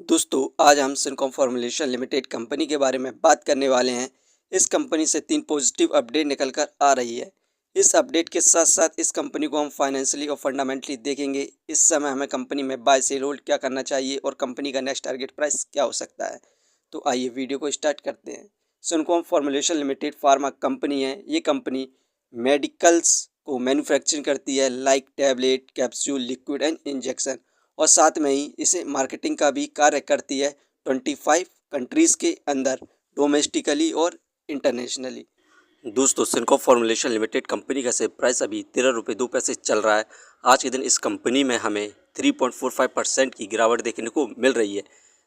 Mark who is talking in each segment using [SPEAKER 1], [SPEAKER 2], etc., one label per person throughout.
[SPEAKER 1] दोस्तों आज हम सिनकॉम फॉर्मुलेशन लिमिटेड कंपनी के बारे में बात करने वाले हैं। इस कंपनी से 3 पॉजिटिव अपडेट निकल कर आ रही है। इस अपडेट के साथ साथ इस कंपनी को हम फाइनेंशियली और फंडामेंटली देखेंगे। इस समय हमें कंपनी में बाय सेल होल्ड क्या करना चाहिए और कंपनी का नेक्स्ट टारगेट प्राइस क्या हो सकता है। तो आइए वीडियो को स्टार्ट करते हैं। Syncom formulation limited pharma company है। ये कंपनी मेडिकल्स को मैन्युफैक्चरिंग करती है, like tablet, capsule, liquid and injection, और साथ में ही इसे मार्केटिंग का भी कार्य करती है 25 कंट्रीज़ के अंदर, डोमेस्टिकली और इंटरनेशनली। दोस्तों सिनकॉम फॉर्मुलेशन लिमिटेड कंपनी का शेयर प्राइस अभी 13 रुपये 2 पैसे चल रहा है। आज के दिन इस कंपनी में हमें 3.45% की गिरावट देखने को मिल रही है।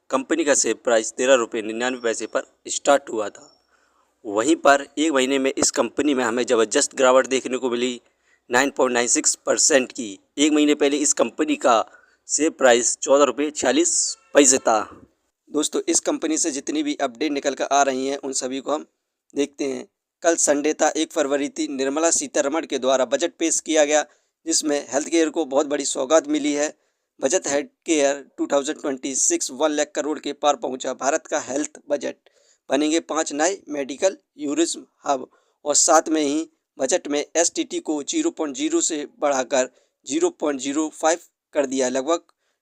[SPEAKER 1] कंपनी का शेयर प्राइस 13 रुपये 99 पैसे पर स्टार्ट हुआ था। वहीं पर एक महीने में इस कंपनी में हमें ज़बरदस्त गिरावट देखने को मिली 9.96% की। एक महीने पहले इस कंपनी का शेयर प्राइस 14 रुपये 46 पैसे था। दोस्तों इस कंपनी से जितनी भी अपडेट निकल कर आ रही हैं उन सभी को हम देखते हैं। कल संडे था, 1 फरवरी थी। निर्मला सीतारमण के द्वारा बजट पेश किया गया, जिसमें हेल्थ केयर को बहुत बड़ी सौगात मिली है। Budget health care 2026 1 lakh crore के पार पहुंचा। भारत का हेल्थ बजट बनेंगे 5 नए मेडिकल टूरिज्म हब, और साथ में ही बजट में एसटीटी को 0.0 से बढ़ाकर 0.05 कर दिया है। लगभग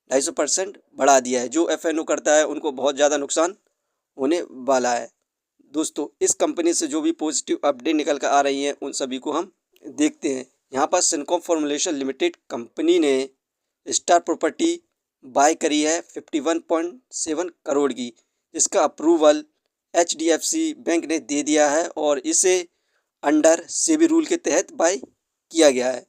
[SPEAKER 1] 250% बढ़ा दिया है। जो एफएनओ करता है उनको बहुत ज़्यादा नुकसान होने वाला है। दोस्तों इस कंपनी से जो भी पॉजिटिव अपडेट निकल कर आ रही हैं उन सभी को हम देखते हैं। यहाँ पर सिनकॉम फॉर्मुलेशन लिमिटेड कंपनी ने स्टार प्रॉपर्टी बाय करी है 51.7 करोड़ की, जिसका अप्रूवल एचडीएफसी बैंक ने दे दिया है और इसे अंडर सेबी रूल के तहत बाय किया गया है।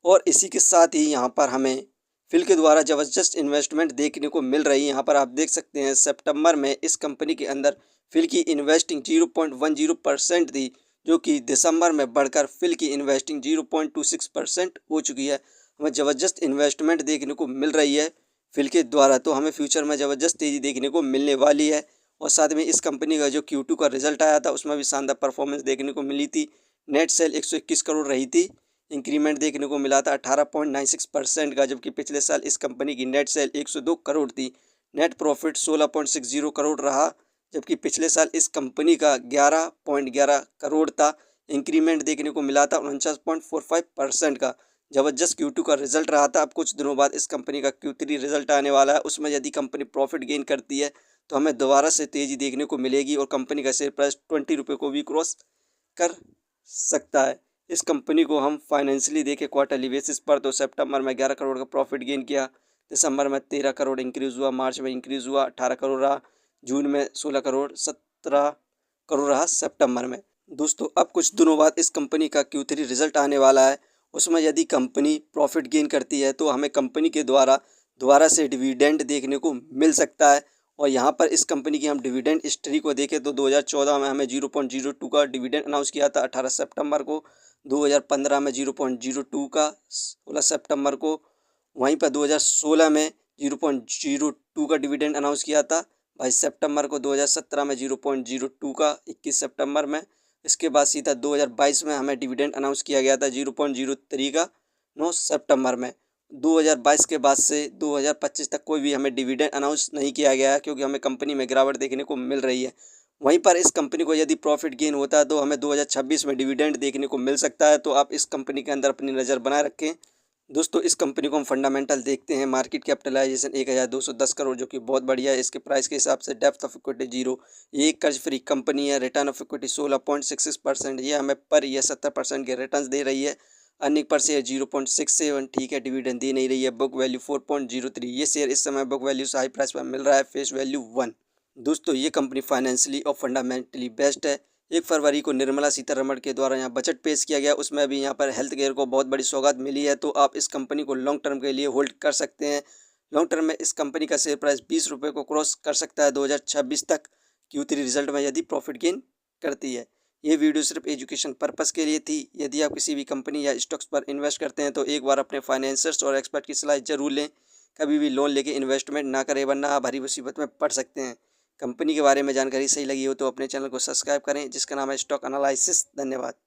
[SPEAKER 1] और इसी के साथ ही यहाँ पर हमें फिल के द्वारा ज़बरदस्त इन्वेस्टमेंट देखने को मिल रही है। यहाँ पर आप देख सकते हैं सितंबर में इस कंपनी के अंदर फिल की इन्वेस्टिंग 0.10% थी, जो कि दिसंबर में बढ़कर फिल की इन्वेस्टिंग 0.26% हो चुकी है। हमें ज़बरदस्त इन्वेस्टमेंट देखने को मिल रही है फिल के द्वारा, तो हमें फ्यूचर में ज़बरदस्त तेज़ी देखने को मिलने वाली है। और साथ में इस कंपनी का जो Q2 का रिजल्ट आया था उसमें भी शानदार परफॉर्मेंस देखने को मिली थी। नेट सेल 121 करोड़ रही थी। इंक्रीमेंट देखने को मिला था 18.96% का, जबकि पिछले साल इस कंपनी की नेट सेल 102 करोड़ थी। नेट प्रॉफिट 16.60 करोड़ रहा, जबकि पिछले साल इस कंपनी का 11.11 करोड़ था। इंक्रीमेंट देखने को मिला था 49.45% का। ज़बरदस्त Q2 का रिजल्ट रहा था। अब कुछ दिनों बाद इस कंपनी का Q3 रिजल्ट आने वाला है। उसमें यदि कंपनी प्रॉफिट गेन करती है तो हमें दोबारा से तेज़ी देखने को मिलेगी और कंपनी का शेयर प्राइस 20 रुपये को भी क्रॉस कर सकता है। इस कंपनी को हम फाइनेंशियली देखें क्वार्टरली बेसिस पर, तो सितंबर में 11 करोड़ का प्रॉफिट गेन किया, दिसंबर में 13 करोड़ इंक्रीज़ हुआ, मार्च में इंक्रीज़ हुआ 18 करोड़ रहा, जून में 16 करोड़ 17 करोड़ रहा सितंबर में। दोस्तों अब कुछ दिनों बाद इस कंपनी का Q3 रिजल्ट आने वाला है। उसमें यदि कंपनी प्रॉफिट गेन करती है तो हमें कंपनी के द्वारा दोबारा से डिविडेंड देखने को मिल सकता है। और यहाँ पर इस कंपनी की हम डिविडेंड हिस्ट्री को देखें तो 2014 में हमें 0.02 का डिविडेंड अनाउंस किया था 18 सितंबर को, 2015 में 0.02 का 16 सितंबर को, वहीं पर 2016 में 0.02 का डिविडेंड अनाउंस किया था 22 सितंबर को, 2017 में 0.02 का 21 सितंबर में। इसके बाद सीधा 2022 में हमें डिविडेंड अनाउंस किया गया था 0.03 का 9 सितंबर में। 2022 के बाद से 2025 तक कोई भी हमें डिविडेंड अनाउंस नहीं किया गया है, क्योंकि हमें कंपनी में गिरावट देखने को मिल रही है। वहीं पर इस कंपनी को यदि प्रॉफिट गेन होता है तो हमें 2026 में डिविडेंड देखने को मिल सकता है। तो आप इस कंपनी के अंदर अपनी नज़र बनाए रखें। दोस्तों इस कंपनी को हम फंडामेंटल देखते हैं। मार्केट कैपिटलाइजेशन 1210 करोड़, जो कि बहुत बढ़िया है। इसके प्राइस के हिसाब से डेप्थ ऑफ इक्विटी 0, ये एक कर्ज फ्री कंपनी है। रिटर्न ऑफ इक्विटी 16.66%, ये हमें पर ईयर 70% के रिटर्न दे रही है। अर्निंग पर शेयर 0.67, ठीक है, डिविडेंड दे नहीं रही है। बुक वैल्यू 4.03, ये शेयर इस समय बुक वैल्यू से हाई प्राइस पर मिल रहा है। Face value 1। दोस्तों ये कंपनी फाइनेंशियली और फंडामेंटली बेस्ट है। 1 फरवरी को निर्मला सीतारमण के द्वारा यहाँ बजट पेश किया गया, उसमें भी यहाँ पर हेल्थ केयर को बहुत बड़ी सौगात मिली है। तो आप इस कंपनी को लॉन्ग टर्म के लिए होल्ड कर सकते हैं। लॉन्ग टर्म में इस कंपनी का शेयर प्राइस 20 रुपये को क्रॉस कर सकता है 2026 तक, Q3 रिजल्ट में यदि प्रॉफिट गेन करती है। ये वीडियो सिर्फ एजुकेशन पर्पस के लिए थी। यदि आप किसी भी कंपनी या स्टॉक्स पर इन्वेस्ट करते हैं तो एक बार अपने फाइनेंसर्स और एक्सपर्ट की सलाह जरूर लें। कभी भी लोन लेके इन्वेस्टमेंट ना करें, वरना आप भारी मुसीबत में पड़ सकते हैं। कंपनी के बारे में जानकारी सही लगी हो तो अपने चैनल को सब्सक्राइब करें, जिसका नाम है स्टॉक एनालिसिस। धन्यवाद।